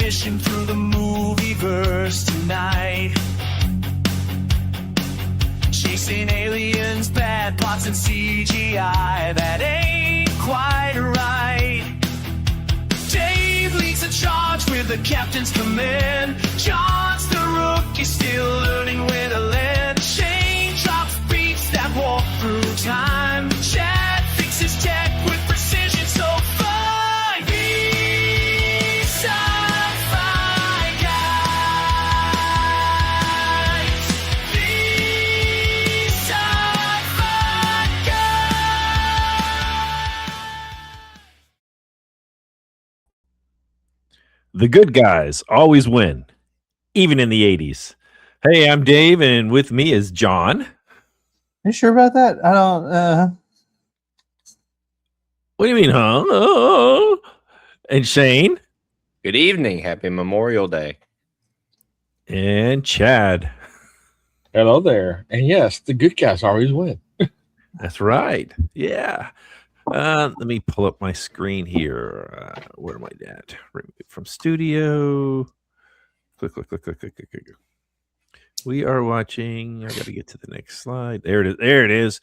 mission through the movieverse tonight. Chasing aliens, bad plots, and CGI that ain't quite right. Dave leads the charge with the captain's command. John's the rookie, still learning where to land. Shane drops beats that walk through time. Chad fixes tech with precision so fine. The Sci-Fi Guys. The Sci-Fi Guys. The good guys always win, even in the 80s. Hey, I'm Dave, and with me is John. You sure about that? I don't. What do you mean, huh? Oh. And Shane. Good evening. Happy Memorial Day. And Chad. Hello there. And yes, the good guys always win. That's right. Yeah. Let me pull up my screen here. Where am I at? Remove from studio. Click. We are watching. I got to get to the next slide. There it is.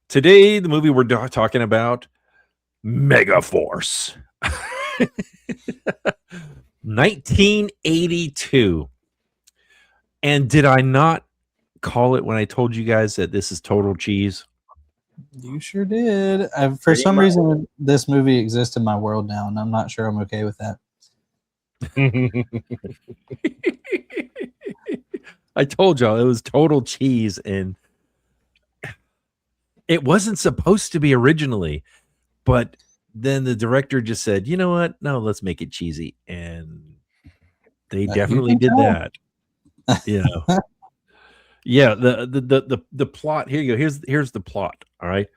Today, the movie we're talking about, Megaforce. 1982. And did I not call it when I told you guys that this is total cheese? You sure did. For some reason, this movie exists in my world now, and I'm not sure I'm okay with that. I told y'all it was total cheese, and it wasn't supposed to be originally, but then the director just said, you know what? No, let's make it cheesy. And they definitely did that. You know. Yeah, the plot. Here you go. Here's the plot. All right.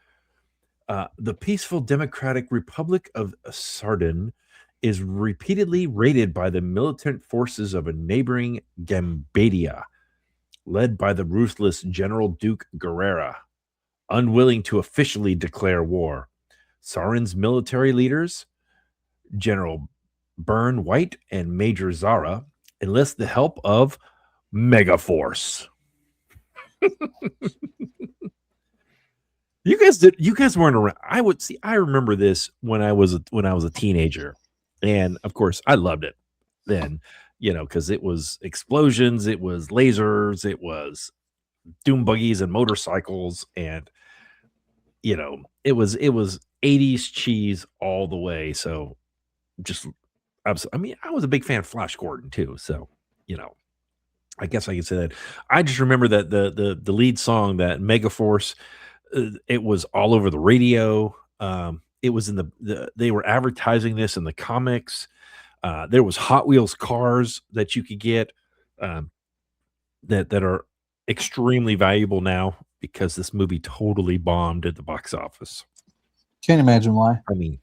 The peaceful Democratic Republic of Sardin is repeatedly raided by the militant forces of a neighboring Gambadia, led by the ruthless General Duke Guerrera, unwilling to officially declare war. Sarin's military leaders, General Byrne White and Major Zara, enlist the help of Megaforce. You guys weren't around. I remember this when I was a teenager, and of course I loved it then, because it was explosions, it was lasers, it was doom buggies and motorcycles, and it was 80s cheese all the way. So I was a big fan of Flash Gordon too, so I guess I can say that. I just remember that the lead song, that Megaforce, it was all over the radio. It was in they were advertising this in the comics. There was Hot Wheels cars that you could get that are extremely valuable now because this movie totally bombed at the box office. Can't imagine why. I mean,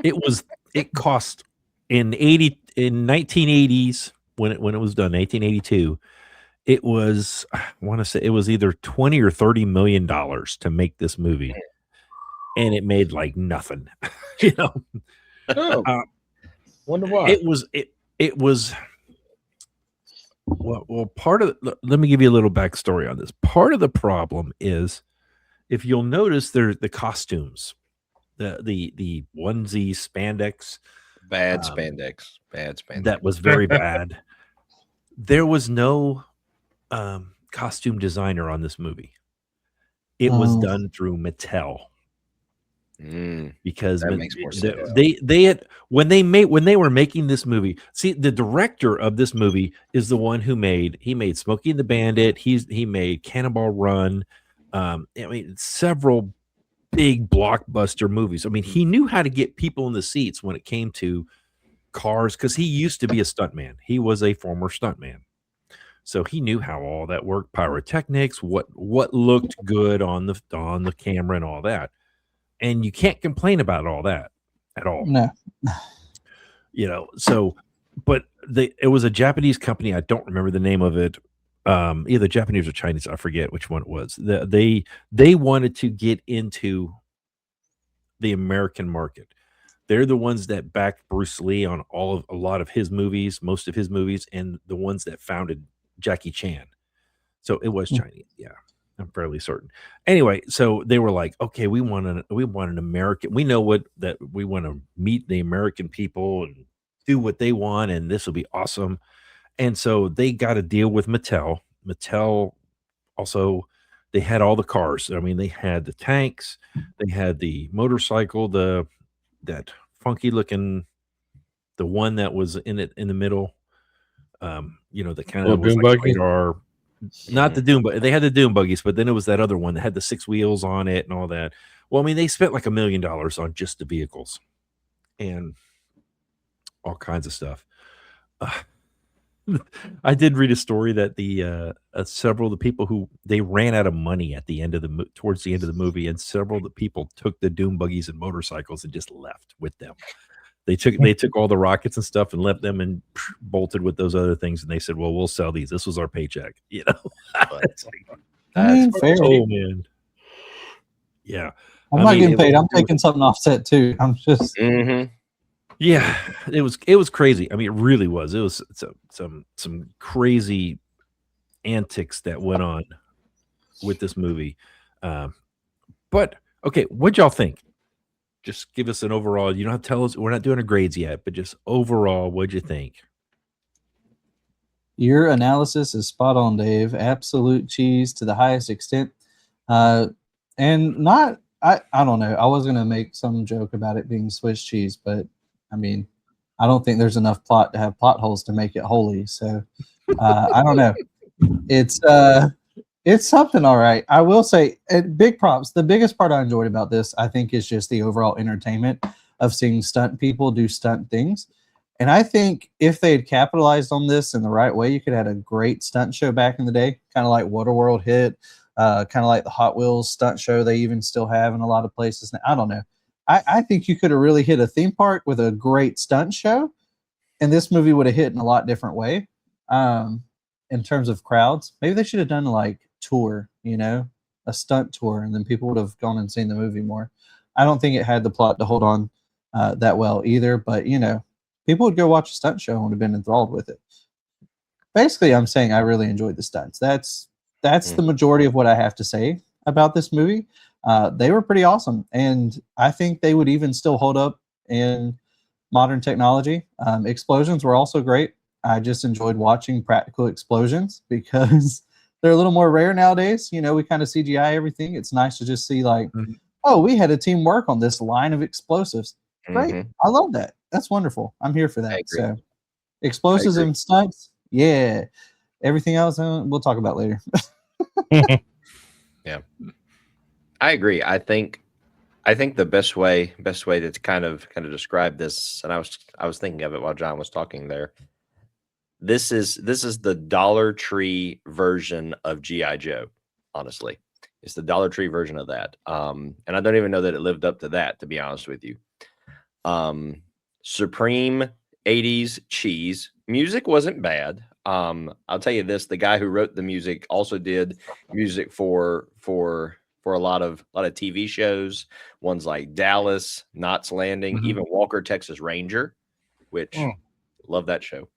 it cost in 1980s. When it was done, 1882, it was, I want to say, it was either $20 or $30 million to make this movie, and it made like nothing. Wonder why. It was. Well, part of. Let me give you a little backstory on this. Part of the problem is, if you'll notice, there's the costumes, the onesie spandex. Bad spandex. That was very bad. There was no costume designer on this movie. It was done through Mattel. Because that makes more sense. They had when they were making this movie. See, the director of this movie is the one who made Smokey and the Bandit. He made Cannonball Run. Several big blockbuster movies. I mean, he knew how to get people in the seats when it came to cars, because he used to be a stuntman. He was a former stuntman, so he knew how all that worked, pyrotechnics, what looked good on the camera and all that. And you can't complain about all that at all. No. So, but it was a Japanese company. I don't remember the name of it. Either Japanese or Chinese. I forget which one it was. They wanted to get into the American market. They're the ones that backed Bruce Lee on a lot of his movies, most of his movies, and the ones that founded Jackie Chan. So it was Chinese. Yeah, I'm fairly certain. Anyway, so they were like, okay, we want an American. We know that we want to meet the American people and do what they want, and this will be awesome. And so they got a deal with Mattel. Mattel also, they had all the cars. I mean, they had the tanks, they had the motorcycle, that funky looking, the one that was in the middle. The kind of was Doom like buggy? radar. Not the Doom, but they had the Doom buggies, but then it was that other one that had the 6 wheels on it and all that. Well, I mean, they spent like $1 million on just the vehicles and all kinds of stuff. I did read a story that the several of the people who they ran out of money at the end of towards the end of the movie, and several of the people took the Doom buggies and motorcycles and just left with them. They took all the rockets and stuff and left them and bolted with those other things. And they said, "Well, we'll sell these. This was our paycheck." It's like, I mean, fair. oh man, yeah. I'm not getting paid. I'm taking something offset too. I'm just. Yeah, it was crazy. I mean, it really was. It was some crazy antics that went on with this movie. But okay, what'd y'all think? Just give us an overall. You don't have to tell us. We're not doing a grades yet, but just overall, what'd you think? Your analysis is spot on, Dave. Absolute cheese to the highest extent. And not, I don't know. I was going to make some joke about it being Swiss cheese, but I mean, I don't think there's enough plot to have plot holes to make it holy. So I don't know. It's something all right. I will say, big props. The biggest part I enjoyed about this, I think, is just the overall entertainment of seeing stunt people do stunt things. And I think if they had capitalized on this in the right way, you could have had a great stunt show back in the day, kind of like Waterworld hit, kind of like the Hot Wheels stunt show they even still have in a lot of places now. I don't know. I think you could have really hit a theme park with a great stunt show, and this movie would have hit in a lot different way. In terms of crowds, maybe they should have done like tour, a stunt tour, and then people would have gone and seen the movie more. I don't think it had the plot to hold on that well either, but people would go watch a stunt show and would have been enthralled with it. Basically, I'm saying I really enjoyed the stunts. That's the majority of what I have to say about this movie. They were pretty awesome, and I think they would even still hold up in modern technology. Explosions were also great. I just enjoyed watching practical explosions because they're a little more rare nowadays. We kind of CGI everything. It's nice to just see oh, we had a team work on this line of explosives. Great. I love that. That's wonderful. I'm here for that. So explosives and stunts. Yeah. Everything else we'll talk about later. Yeah. I agree. I think the best way to kind of describe this, and I was thinking of it while John was talking there. This is the Dollar Tree version of G.I. Joe, honestly. It's the Dollar Tree version of that. And I don't even know that it lived up to that, to be honest with you. Supreme 80s cheese. Music wasn't bad. I'll tell you this, the guy who wrote the music also did music for a lot of TV shows, ones like Dallas, Knots Landing, even Walker, Texas Ranger, which love that show.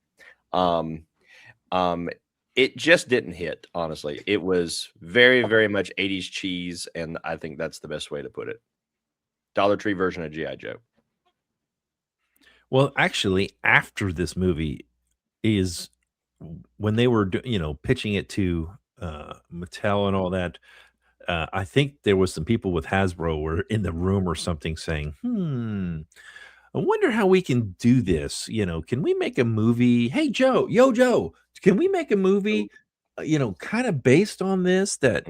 It just didn't hit, honestly. It was very, very much 80s cheese, and I think that's the best way to put it. Dollar Tree version of G.I. Joe. Well, actually, after this movie is when they were, pitching it to Mattel and all that. I think there was some people with Hasbro were in the room or something saying, I wonder how we can do this. Can we make a movie? Hey, Joe, can we make a movie, kind of based on this that,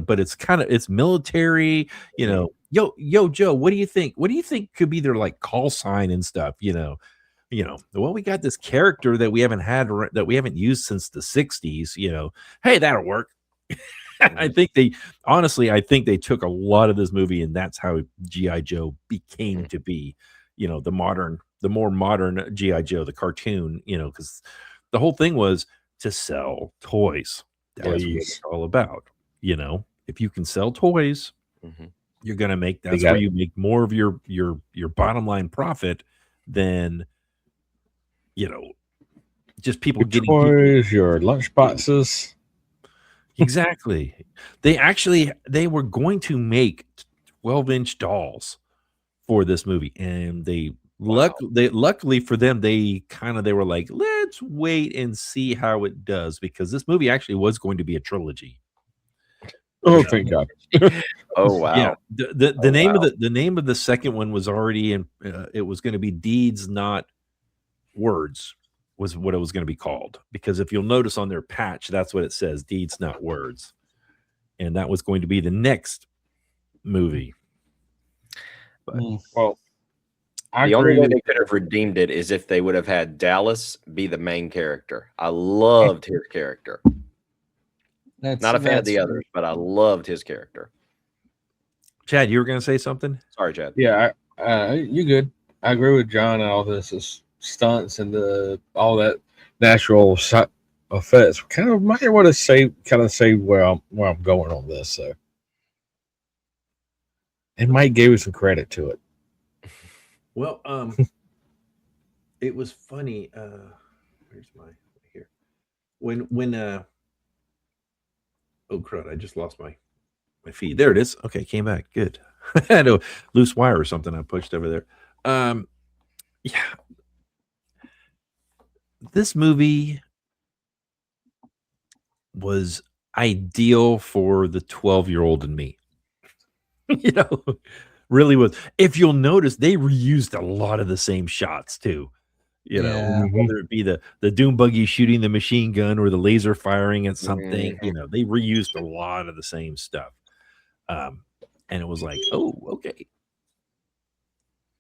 but it's military, yo, Joe, what do you think? What do you think could be their like call sign and stuff? Well, we got this character that we haven't used since the 60s, hey, that'll work. I think they took a lot of this movie, and that's how G.I. Joe became to be, the more modern G.I. Joe, the cartoon, because the whole thing was to sell toys. That's what it's all about. If you can sell toys, you're going to make, that's where you make more of your bottom line profit than, just people your getting toys, your lunch boxes. Exactly. They were going to make 12-inch dolls for this movie, and luckily for them, they were like, let's wait and see how it does, because this movie actually was going to be a trilogy. Oh, thank God. Oh wow. Yeah. The name of the second one was already in. It was going to be Deeds Not Words, was what it was going to be called, because if you'll notice on their patch, that's what it says, Deeds Not Words, and that was going to be the next movie. But, well, the only way they could have redeemed it is if they would have had Dallas be the main character. I loved his character. Not a fan of the others, but I loved his character. Chad, you were going to say something? Sorry, Chad. Yeah, you good. I agree with John and all this is stunts and all that natural effects. Kind of might want to say where I'm going on this. So, and Mike gave us some credit to it. Well, it was funny. Where's my here? When oh crud! I just lost my feed. There it is. Okay, came back. Good. I had a loose wire or something I pushed over there. Yeah. This movie was ideal for the 12-year-old in me. Really was. If you'll notice, they reused a lot of the same shots too. Whether it be the Doom buggy shooting the machine gun or the laser firing at something, they reused a lot of the same stuff. And it was like, oh, okay.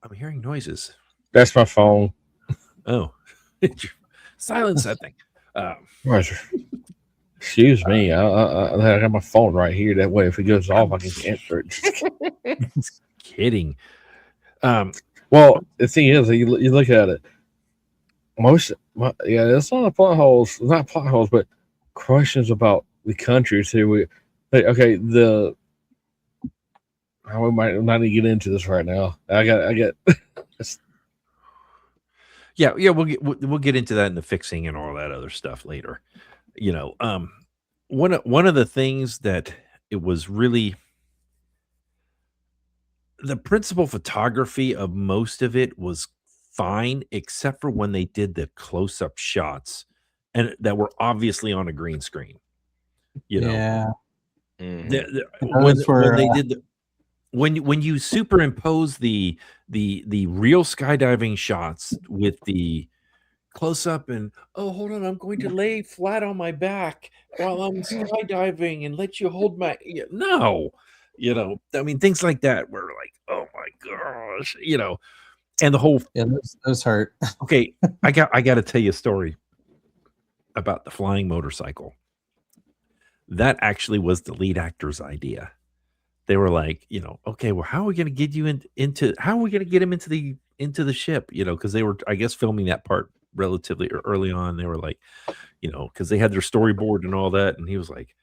I'm hearing noises. That's my phone. Oh, silence that thing. Excuse me. I got my phone right here. That way, if it goes off, I can answer it. Kidding. Well, the thing is, you look at it. It's not plot holes, but questions about the countries here. We might not get into this right now. I get. Yeah, we'll get into that in the fixing and all that other stuff later. One of the things that it was really, the principal photography of most of it was fine, except for when they did the close-up shots and that were obviously on a green screen. Yeah. When they did when you superimpose the real skydiving shots with the close-up and, oh, hold on, I'm going to lay flat on my back while I'm skydiving and let you hold my things like that were like, oh my gosh, and the whole those hurt. Okay, I got to tell you a story about the flying motorcycle. That actually was the lead actor's idea. They were like, okay, well, how are we going to get you into the ship? Because they were, I guess, filming that part relatively early on. They were like, because they had their storyboard and all that. And he was like,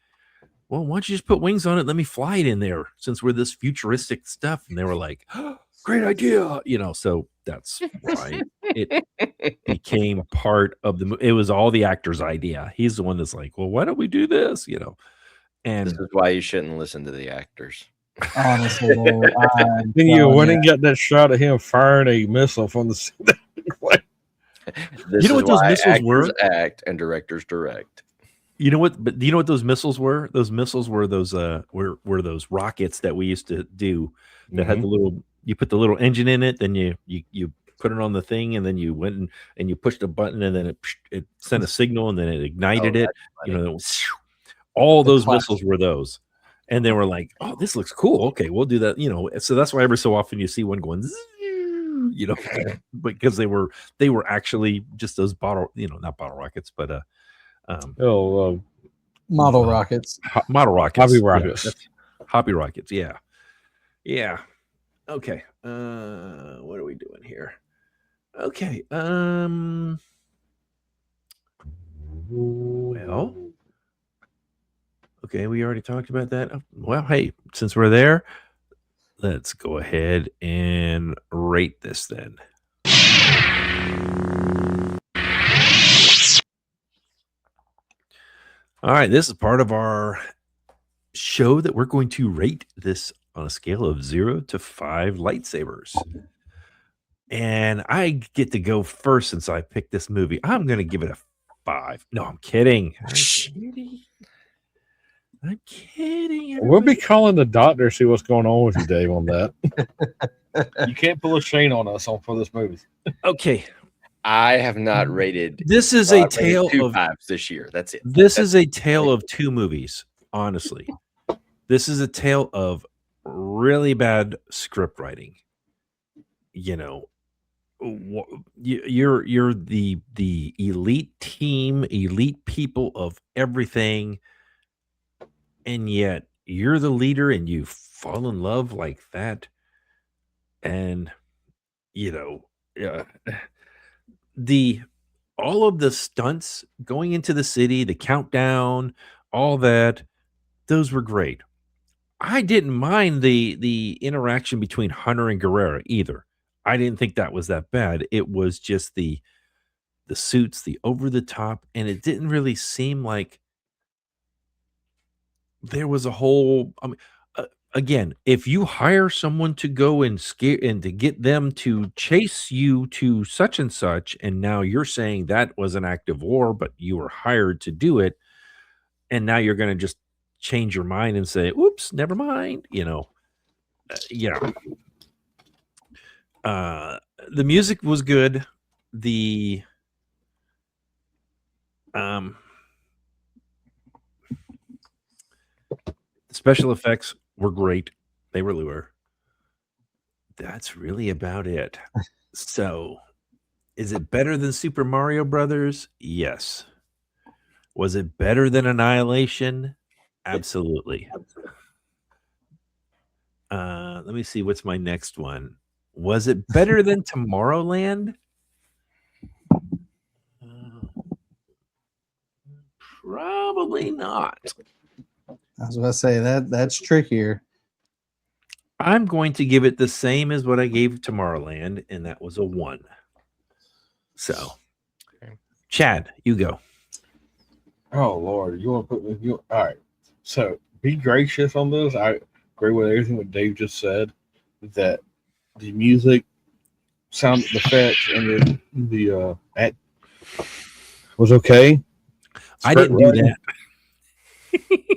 well, why don't you just put wings on it? Let me fly it in there since we're this futuristic stuff. And they were like, oh, great idea. So that's why it became part of the movie. It was all the actor's idea. He's the one that's like, well, why don't we do this? And this is why you shouldn't listen to the actors. Honestly, then you went and got that shot of him firing a missile from the This what those missiles were? Act and directors direct. You know what? But do you know what those missiles were? Those missiles were those were those rockets that we used to do that had the little. You put the little engine in it, then you put it on the thing, and then you went and you pushed a button, and then it sent a signal, and then it ignited it. All those missiles were those. And they were like, oh, this looks cool. Okay, we'll do that. So that's why every so often you see one going, because they were actually just those not bottle rockets, but model rockets. Model rockets. Hobby rockets. Yeah, hobby rockets. Yeah. Yeah. Okay. What are we doing here? Okay. Well. Okay, we already talked about that. Well, hey, since we're there, let's go ahead and rate this then. All right, this is part of our show that we're going to rate this on a scale of 0 to 5 lightsabers. And I get to go first since I picked this movie. I'm going to give it a 5. No, I'm kidding. I'm kidding. We'll be calling the doctor, see what's going on with you, Dave, on that. You can't pull a Shane on us for this movie. Okay. I have not rated. This is a tale two of fives this year. That's it. This is a tale of two movies, honestly. This is a tale of really bad script writing. You know, you're the elite team, elite people of everything, and yet you're the leader and you fall in love like that. And you know, all of the stunts going into the city, the countdown, all that, those were great. I didn't mind the interaction between Hunter and Guerrera either. I didn't think that was that bad. It was just the suits, the over the top, and it didn't really seem like there was a whole. I mean, again, if you hire someone to go and scare and to get them to chase you to such and such, and now you're saying that was an act of war, but you were hired to do it, and now you're going to just change your mind and say, "Oops, never mind." You know, yeah. The music was good. The special effects were great. They really were. That's really about it. So, is it better than Super Mario Brothers? Yes. Was it better than Annihilation? Absolutely. Let me see. What's my next one? Was it better than Tomorrowland? Probably not. I was about to say that's trickier. I'm going to give it the same as what I gave Tomorrowland, and that was a 1. So, Chad, you go. Oh Lord, you want to put me? All right. So be gracious on this. I agree with everything that Dave just said. That the music, sound effects, and the act was okay. I didn't do that.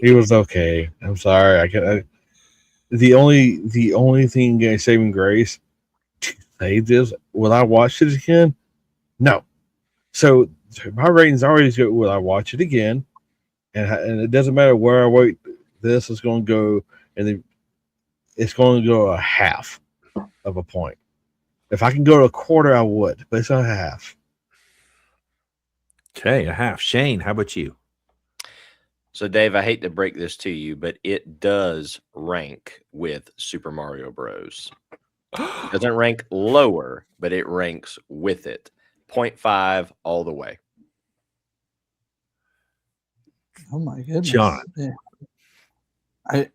It was okay. I'm sorry. The only thing saving grace. Say this. Will I watch it again? No. So my ratings always go. Will I watch it again? And it doesn't matter where I wait. This is going to go, and then it's going to go a half of a point. If I can go to a quarter, I would, but it's not a half. Okay, a half. Shane, how about you? So, Dave, I hate to break this to you, but it does rank with Super Mario Bros. It doesn't rank lower, but it ranks with it. 0.5 all the way. Oh my goodness. John. Yeah.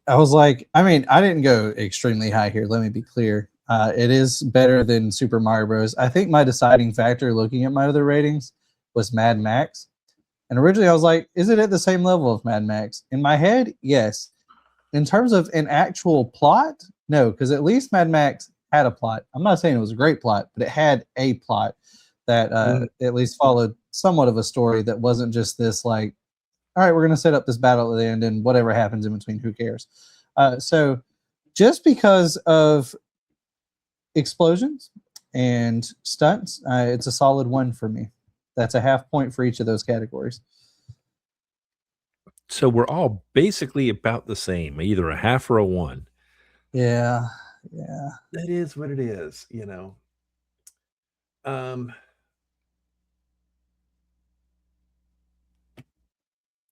I was like, I mean, I didn't go extremely high here. Let me be clear. It is better than Super Mario Bros. I think my deciding factor looking at my other ratings was Mad Max. And originally I was like, is it at the same level of Mad Max? In my head, yes. In terms of an actual plot, no, because at least Mad Max had a plot. I'm not saying it was a great plot, but it had a plot that at least followed somewhat of a story that wasn't just this like, all right, we're going to set up this battle at the end and whatever happens in between, who cares? So just because of explosions and stunts, it's a solid 1 for me. That's a half point for each of those categories. So we're all basically about the same, either a half or a 1. Yeah. That is what it is, you know.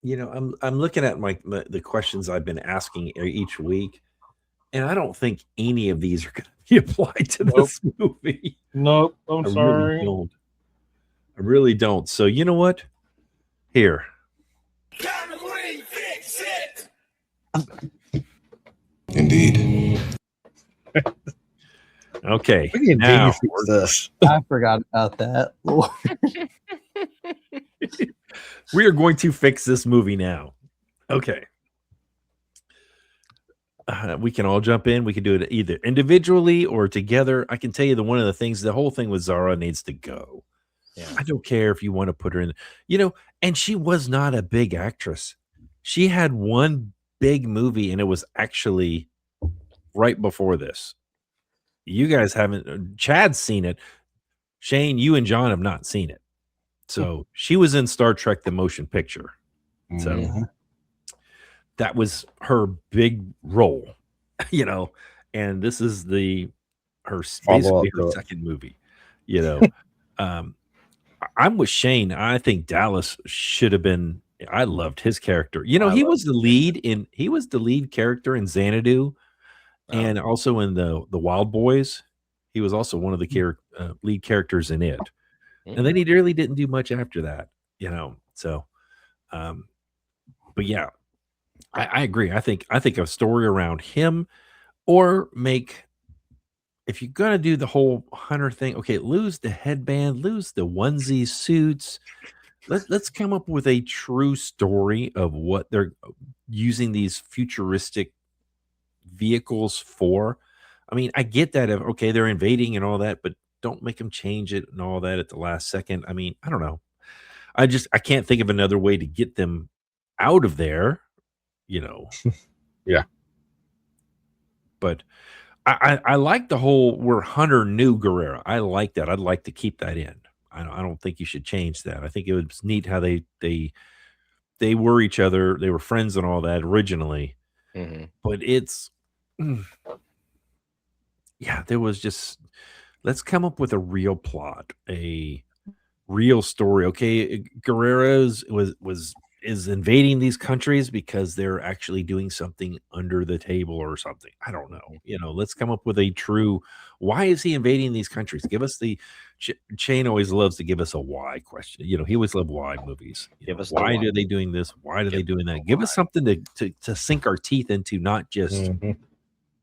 You know, I'm looking at the questions I've been asking each week, and I don't think any of these are going to be applied to this movie. Nope. I'm sorry. Really don't. I really don't. So you know what? Here. Indeed. Okay. We can Now fix this. I forgot about that. Lord. we are going to fix this movie now. Okay. We can all jump in. We can do it either individually or together. I can tell you one of the things, the whole thing with Zara needs to go. Yeah. I don't care if you want to put her in, and she was not a big actress. She had one big movie, and it was actually right before this. You guys haven't, Chad's seen it. Shane, you and John have not seen it. So she was in Star Trek, the motion picture. So Mhm. that was her big role, and this is her Follow-up basically her to it. second movie, I'm with Shane. I think Dallas should have been. I loved his character. He was the lead character in Xanadu, and also in the Wild Boys. He was also one of the lead characters in it. And then he really didn't do much after that, So, but yeah, I agree. I think a story around him, or if you're gonna do the whole hunter thing, okay, lose the headband, lose the onesie suits. Let's come up with a true story of what they're using these futuristic vehicles for. I mean, I get that okay, they're invading and all that, but don't make them change it and all that at the last second. I mean, I don't know. I can't think of another way to get them out of there, Yeah. But I like the whole where Hunter knew Guerrero. I like that. I'd like to keep that in. I don't think you should change that. I think it was neat how they were each other. They were friends and all that originally. Mm-hmm. But there was just, let's come up with a real plot, a real story. Okay, Guerrero's is invading these countries because they're actually doing something under the table or something. I don't know. Let's come up with a true, why is he invading these countries? Give us the Shane always loves to give us a why question. He always loved why movies. Give us the why why. are they doing this? Why are they doing that? Give us something to sink our teeth into, not just Mhm.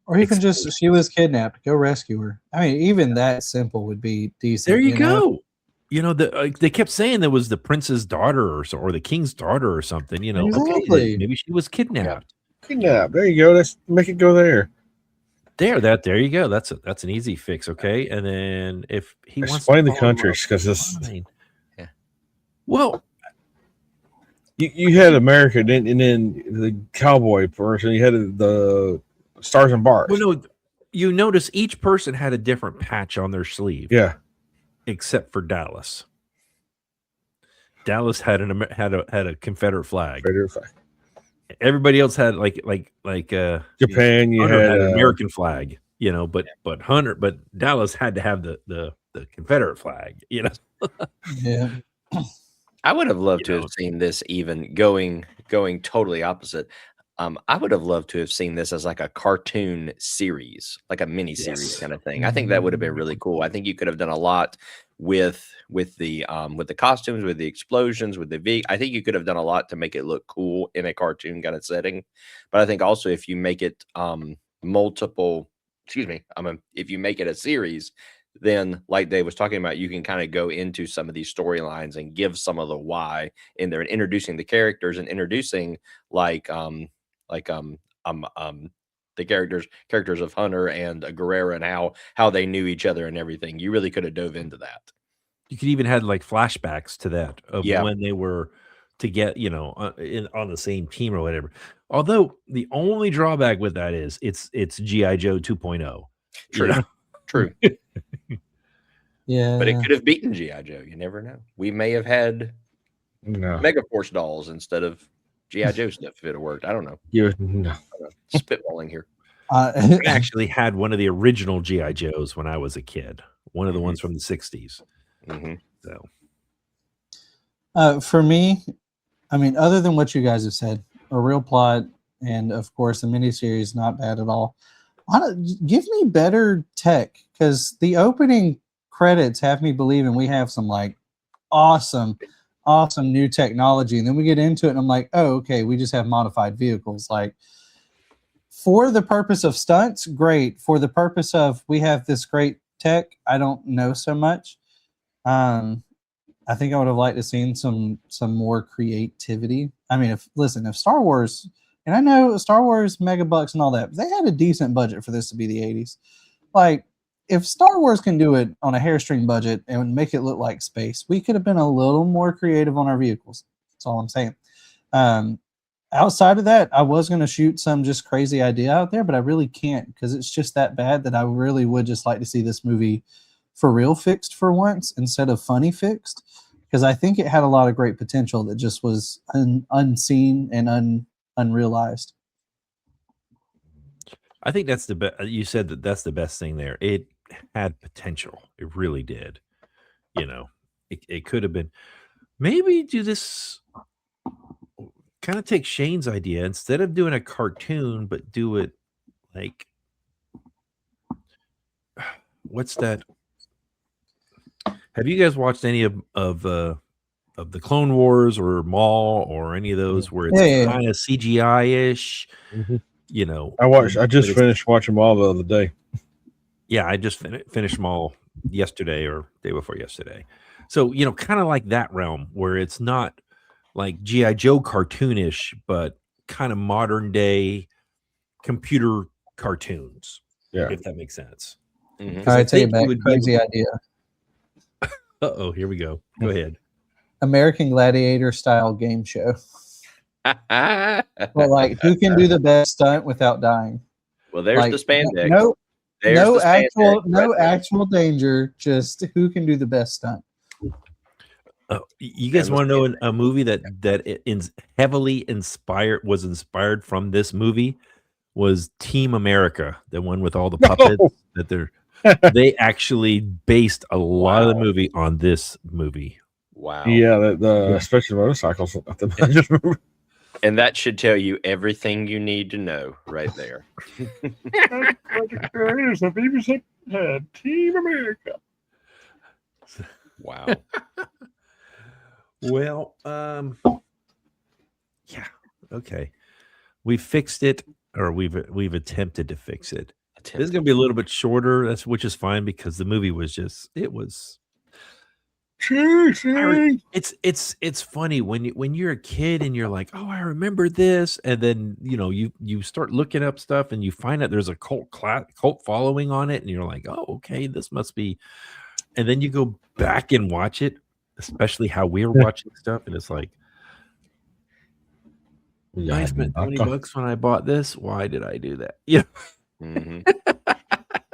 Or even just she was kidnapped. Go rescue her. I mean, even that simple would be decent. there you go. They kept saying there was the prince's daughter or the king's daughter or something. Exactly. Okay, maybe she was kidnapped. Kidnap. There you go. Let's make it go there. There you go. That's an easy fix. Okay, and then if he wants to Explain the follow countries, up, 'cause this- fine. Yeah. Well, You had America, and then the cowboy person. You had the stars and bars. no, you notice each person had a different patch on their sleeve. Yeah. Except for Dallas. Dallas had a Confederate flag. Confederate flag. Everybody else had like Japan. You Hunter had had an American flag, but Dallas had to have the Confederate flag, Yeah. I would have loved to have seen this even going totally opposite. I would have loved to have seen this as like a cartoon series, like a mini series kind of thing. I think that would have been really cool. I think you could have done a lot with the costumes, with the explosions, with the I think you could have done a lot to make it look cool in a cartoon kind of setting. But I think also if you make it if you make it a series, then like Dave was talking about, you can kind of go into some of these storylines and give some of the why in there and introducing the characters and introducing the characters of Hunter and Guerrero and how they knew each other and everything. You really could have dove into that. You could even had like flashbacks to that of Yeah. when they were to get on the same team or whatever. Although the only drawback with that is it's G.I. Joe 2.0. True. True. Yeah. But it could have beaten G.I. Joe. You never know. We may have had No. Megaforce dolls instead of G.I. Joe stuff if it had worked. I don't know. No. Spitballing here. I actually had one of the original G.I. Joes when I was a kid. One of the ones from the 60s. Mm-hmm. So for me, I mean, other than what you guys have said, a real plot, and of course, the miniseries, not bad at all. Give me better tech, because the opening credits have me believing we have some like awesome new technology, and then we get into it and I'm like, oh, okay, we just have modified vehicles. Like, For the purpose of stunts, great. For the purpose of we have this great tech, I don't know so much. I think I would have liked to seen some more creativity. I mean, if Star Wars, and I know Star Wars mega bucks and all that, but they had a decent budget for this to be the 80s. Like, if Star Wars can do it on a hairstring budget and make it look like space, we could have been a little more creative on our vehicles. That's all I'm saying. Outside of that, I was going to shoot some just crazy idea out there, but I really can't because it's just that bad that I really would just like to see this movie for real fixed for once instead of funny fixed, because I think it had a lot of great potential that just was unseen and unrealized. I think that's the best. You said that's the best thing there. It had potential. It really did. It could have been. Maybe do this. Kind of take Shane's idea instead of doing a cartoon, but do it like what's that? Have you guys watched any of the Clone Wars or Maul or any of those where it's kind of CGI-ish? I just finished watching them all the other day. Yeah, I just finished them all yesterday or day before yesterday. So kind of like that realm where it's not like G.I. Joe cartoonish, but kind of modern day computer cartoons. Yeah, if that makes sense. Mm-hmm. I take it back. Crazy idea. Here we go. Go ahead. American Gladiator style game show. Well, like, who can do the best stunt without dying? Well, there's the spandex. No actual danger. Just who can do the best stunt. You guys want to know a movie that is heavily was inspired from this movie? Was Team America, the one with all the puppets that they actually based a lot of the movie on this movie. Wow. Yeah, the special motorcycles. And that should tell you everything you need to know right there. Here's the BBC had Team America. Wow. Well, yeah, okay. We fixed it, or we've attempted to fix it. This is going to be a little bit shorter, which is fine because the movie was it's funny when you're a kid and you're like, oh, I remember this, and then you start looking up stuff and you find out there's a cult following on it, and you're like, oh, okay, this must be, and then you go back and watch it, especially how we're watching stuff, and it's like, I spent $20 when I bought this. Why did I do that? Yeah. Mm-hmm.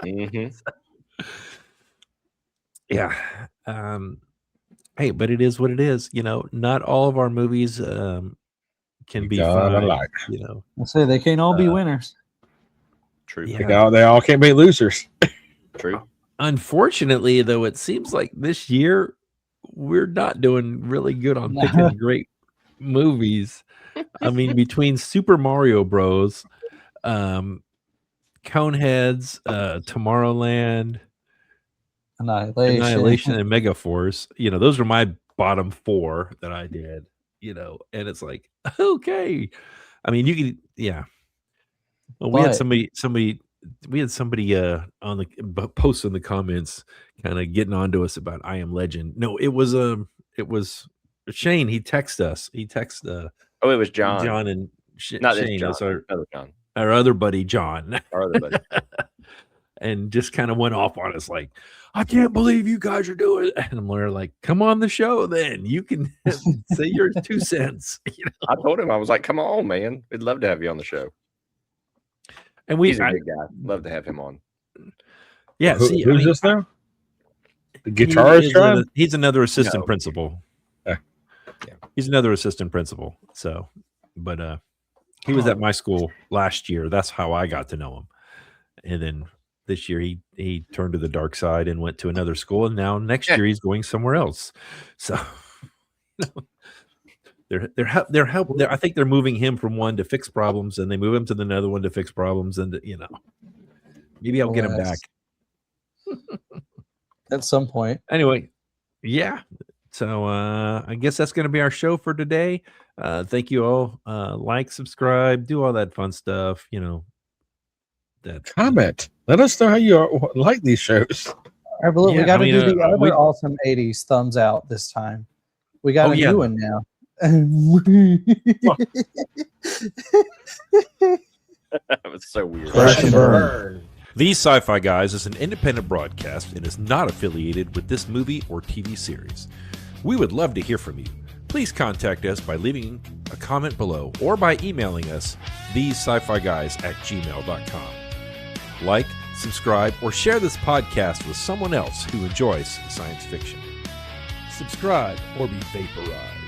Mm-hmm. Yeah. Hey, but it is what it is. Not all of our movies can be fun. I say they can't all be winners. True. Yeah. They all can't be losers. True. Unfortunately, though, it seems like this year we're not doing really good on picking great movies. I mean, between Super Mario Bros, Coneheads, Tomorrowland, Annihilation, and Megaforce, those are my bottom 4 that I did, and it's like, okay. I mean, you can, yeah. Well, we had somebody on the post in the comments kind of getting on to us about I Am Legend. No, it was Shane. He texted us. Oh, it was John. John and not Shane. John, other John. Our other buddy, John. Our other buddy. And just kind of went off on us like, I can't believe you guys are doing it. And I'm like, come on the show then. You can say your 2 cents. I told him, I was like, come on, man. We'd love to have you on the show. And he's a good guy. Love to have him on. Yeah. Who's this now? The guitarist? He's another assistant principal. Yeah. He's another assistant principal. So, but he was at my school last year. That's how I got to know him. And then this year he turned to the dark side and went to another school. And now next year he's going somewhere else. So I think they're moving him from one to fix problems, and they move him to another one to fix problems. And maybe I'll get him back at some point. Anyway, yeah. So I guess that's going to be our show for today. Thank you all. Like, subscribe, do all that fun stuff. Comment. Let us know how you like these shows. All right, but look, we Yeah, got to I mean, do the other we- awesome 80s thumbs out this time. We got Oh, a yeah. new one now. That was so weird. Crash and burn. These Sci-Fi Guys is an independent broadcast and is not affiliated with this movie or TV series. We would love to hear from you. Please contact us by leaving a comment below or by emailing us TheseSciFiGuys@gmail.com. Like, subscribe, or share this podcast with someone else who enjoys science fiction. Subscribe or be vaporized.